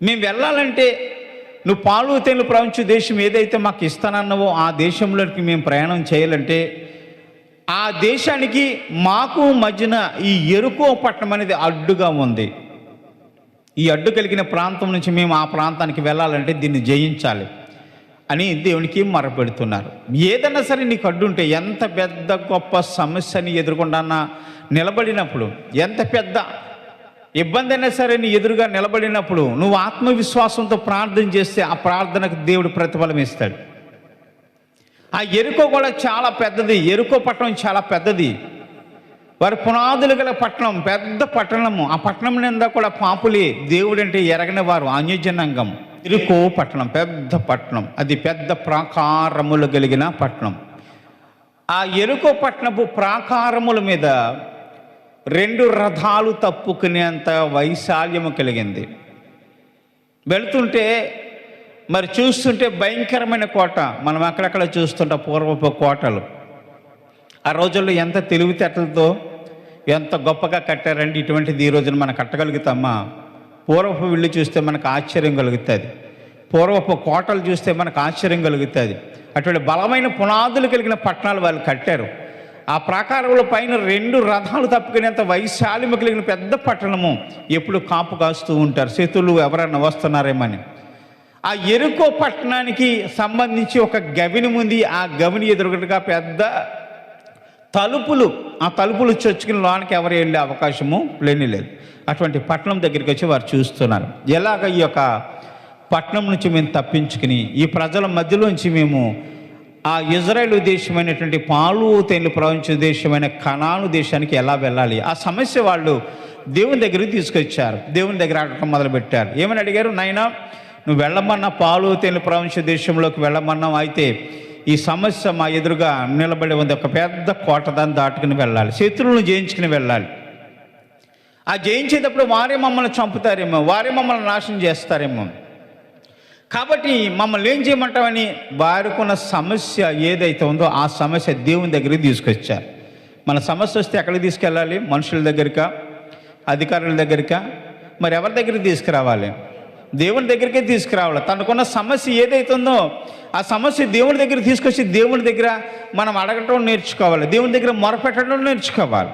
మేము వెళ్ళాలంటే నువ్వు పాలు తేనెలు ప్రవహించే దేశం ఏదైతే మాకు ఇస్తానన్నావో ఆ దేశంలోకి మేము ప్రయాణం చేయాలంటే ఆ దేశానికి మాకు మధ్యన ఈ యెరికో పట్టణం అనేది అడ్డుగా ఉంది. ఈ అడ్డు కలిగిన ప్రాంతం నుంచి మేము ఆ ప్రాంతానికి వెళ్ళాలంటే దీన్ని జయించాలి అని దేవునికి మొరపెడుతున్నారు. ఏదైనా సరే నీకు అడ్డు ఉంటే, ఎంత పెద్ద గొప్ప సమస్యని ఎదుర్కొంటానా నిలబడినప్పుడు, ఎంత పెద్ద ఇబ్బంది అయినా సరే నీ ఎదురుగా నిలబడినప్పుడు నువ్వు ఆత్మవిశ్వాసంతో ప్రార్థన చేస్తే ఆ ప్రార్థనకు దేవుడు ప్రతిఫలం ఇస్తాడు. ఆ యెరికో కూడా చాలా పెద్దది. యెరికో పట్టణం చాలా పెద్దది. వారి పునాదులు గల పట్టణం, పెద్ద పట్టణము. ఆ పట్టణం నిండా కూడా పాపులే, దేవుడంటే ఎరగని వారు, అన్యజనాంగం. యెరికో పట్టణం పెద్ద పట్టణం, అది పెద్ద ప్రాకారములు కలిగిన పట్టణం. ఆ యెరికో పట్టణపు ప్రాకారముల మీద 2 రథాలు తప్పుకునేంత వైశాల్యము కలిగింది. వెళుతుంటే మరి చూస్తుంటే భయంకరమైన కోట. మనం అక్కడక్కడ చూస్తుంటాం పూర్వపు కోటలు. ఆ రోజుల్లో ఎంత తెలివితేటలతో ఎంత గొప్పగా కట్టారండి. ఇటువంటిది ఈ రోజున మనం కట్టగలుగుతామా? పూర్వపు ఇళ్ళు చూస్తే మనకు ఆశ్చర్యం కలుగుతుంది. పూర్వపు కోటలు చూస్తే మనకు ఆశ్చర్యం కలుగుతుంది. అటువంటి బలమైన పునాదులు కలిగిన పట్టణాలు వాళ్ళు కట్టారు. ఆ ప్రాకారముల పైన 2 రథాలు తప్పుకునేంత వైశాల్యము కలిగిన పెద్ద పట్టణము. ఎప్పుడు కాపు కాస్తూ ఉంటారు, శత్రువులు ఎవరైనా వస్తున్నారేమని. ఆ యెరికో పట్టణానికి సంబంధించి ఒక గవిని ఉంది. ఆ గవిని ఎదురుగా పెద్ద తలుపులు. ఆ తలుపులు చొచ్చుకుని లోనికి ఎవరు వెళ్ళే అవకాశము లేని లేదు. అటువంటి పట్టణం దగ్గరికి వచ్చి వారు చూస్తున్నారు, ఎలాగ ఈ యొక్క పట్టణం నుంచి మేము తప్పించుకుని ఈ ప్రజల మధ్యలోంచి మేము ఆ ఇజ్రాయేలు దేశమైనటువంటి పాలు తేనెలు ప్రవహించే దేశమైన కనాను దేశానికి ఎలా వెళ్ళాలి? ఆ సమస్య వాళ్ళు దేవుని దగ్గరికి తీసుకొచ్చారు. దేవుని దగ్గర అడగటం మొదలుపెట్టారు. ఏమని అడిగారు? నాయనా, నువ్వు వెళ్ళమన్నా, పాలు తేనెలు ప్రవహించే దేశంలోకి వెళ్ళమన్నావు. అయితే ఈ సమస్య మా ఎదురుగా నిలబడి ఉంది. ఒక పెద్ద కోట, దాన్ని దాటుకుని వెళ్ళాలి, శత్రువులను జయించుకుని వెళ్ళాలి. ఆ జయించేటప్పుడు వారే మమ్మల్ని చంపుతారేమో, వారే మమ్మల్ని నాశనం చేస్తారేమో. కాబట్టి మమ్మల్ని ఏం చేయమంటామని వారికున్న సమస్య ఏదైతే ఉందో ఆ సమస్య దేవుని దగ్గరికి తీసుకొచ్చారు. మన సమస్య వస్తే ఎక్కడికి తీసుకెళ్ళాలి? మనుషుల దగ్గరికా, అధికారుల దగ్గరికా? మరి ఎవరి దగ్గరికి తీసుకురావాలి? దేవుని దగ్గరికే తీసుకురావాలి. తనకున్న సమస్య ఏదైతే ఉందో ఆ సమస్య దేవుని దగ్గర తీసుకొచ్చి దేవుని దగ్గర మనం అడగటం నేర్చుకోవాలి, దేవుని దగ్గర మొరపెట్టడం నేర్చుకోవాలి.